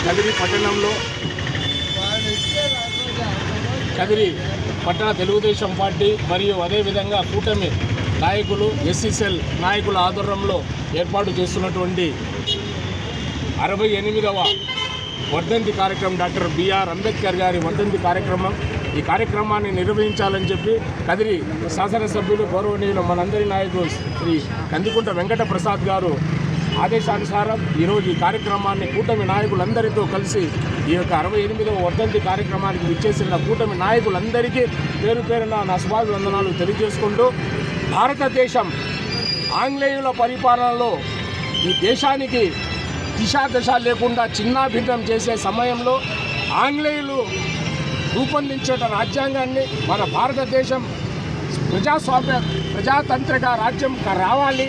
కదిరి పట్టణంలో కదిరి పట్టణ తెలుగుదేశం పార్టీ మరియు అదేవిధంగా కూటమి నాయకులు ఎస్సీసెల్ నాయకుల ఆధ్వర్యంలో ఏర్పాటు చేస్తున్నటువంటి 68వ వర్ధంతి కార్యక్రమం డాక్టర్ బిఆర్ అంబేద్కర్ గారి వర్ధంతి కార్యక్రమం. ఈ కార్యక్రమాన్ని నిర్వహించాలని చెప్పి కదిరి శాసనసభ్యులు గౌరవనీయులు మనందరి నాయకులు శ్రీ కందికుంట వెంకట ప్రసాద్ గారు ఆదేశానుసారం ఈరోజు ఈ కార్యక్రమాన్ని కూటమి నాయకులందరితో కలిసి ఈ యొక్క 68వ వర్ధంతి కార్యక్రమానికి విచ్చేసిన కూటమి నాయకులందరికీ పేరు పేరున నా శుభాభివందనాలు తెలియజేసుకుంటూ, భారతదేశం ఆంగ్లేయుల పరిపాలనలో ఈ దేశానికి దిశాదశ లేకుండా చిన్నాభిన్నం చేసే సమయంలో ఆంగ్లేయులు రూపొందించిన రాజ్యాంగాన్ని మన భారతదేశం ప్రజాతంత్రిక రాజ్యం రావాలి,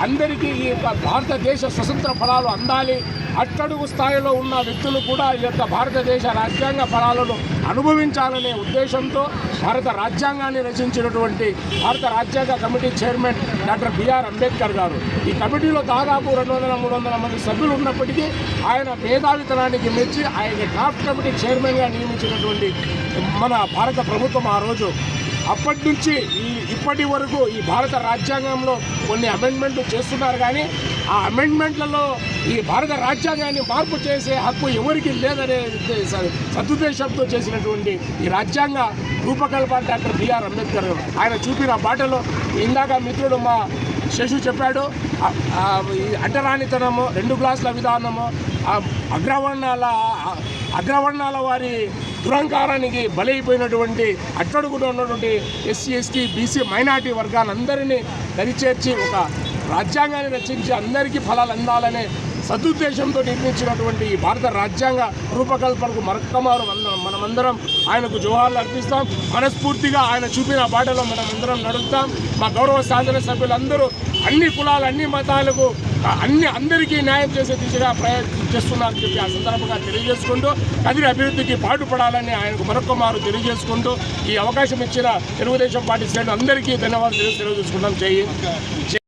అందరికీ ఈ యొక్క భారతదేశ స్వతంత్ర ఫలాలు అందాలి, అట్టడుగు స్థాయిలో ఉన్న వ్యక్తులు కూడా ఈ యొక్క భారతదేశ రాజ్యాంగ ఫలాలను అనుభవించాలనే ఉద్దేశంతో భారత రాజ్యాంగాన్ని రచించినటువంటి భారత రాజ్యాంగ committee chairman doctor BR Ambedkar గారు. ఈ కమిటీలో దాదాపు 200-300 మంది సభ్యులు ఉన్నప్పటికీ ఆయన మేధావితనానికి మెచ్చి ఆయన డ్రాఫ్ట్ కమిటీ చైర్మన్గా నియమించినటువంటి మన భారత ప్రభుత్వం ఆ రోజు అప్పటి నుంచి ఇప్పటి వరకు ఈ భారత రాజ్యాంగంలో కొన్ని అమెండ్మెంట్లు చేస్తున్నారు, కానీ ఆ అమెండ్మెంట్లలో ఈ భారత రాజ్యాంగాన్ని మార్పు చేసే హక్కు ఎవరికి లేదనే సదుద్దేశంతో చేసినటువంటి ఈ రాజ్యాంగ రూపకల్పన డాక్టర్ బిఆర్ అంబేద్కర్ ఆయన చూపిన బాటలో ఇందాక మిత్రుడు మా శశు చెప్పాడు, అంటరానితనము, 2 గ్లాసుల విధానము, అగ్రవర్ణాల వారి దురంకారానికి బలైపోయినటువంటి అట్టడుగున ఉన్నటువంటి ఎస్సీ, ఎస్టీ, బీసీ, మైనార్టీ వర్గాలందరినీ దరిచేర్చి ఒక రాజ్యాంగాన్ని రచించి అందరికీ ఫలాలు అందాలనే సదుద్దేశంతో నిర్మించినటువంటి ఈ భారత రాజ్యాంగ రూపకల్పనకు మరొక్కమారు మనమందరం ఆయనకు జోహార్లు అర్పిస్తాం. మనస్ఫూర్తిగా ఆయన చూపిన బాటలో మనమందరం నడుస్తాం. మా గౌరవ శాసనసభ్యులందరూ అన్ని కులాలు, అన్ని మతాలకు, అందరికీ న్యాయం చేసే దిశగా ప్రయత్నం చేస్తున్నారని చెప్పి ఆ సందర్భంగా తెలియజేసుకుంటూ కదిరి అభివృద్ధికి పాటుపడాలని ఆయనకు మరొక్కమారు తెలియజేసుకుంటూ ఈ అవకాశం ఇచ్చిన తెలుగుదేశం పార్టీ శ్రేణులు అందరికీ ధన్యవాదాలు తెలియజేసుకుంటాం. జై హింద్.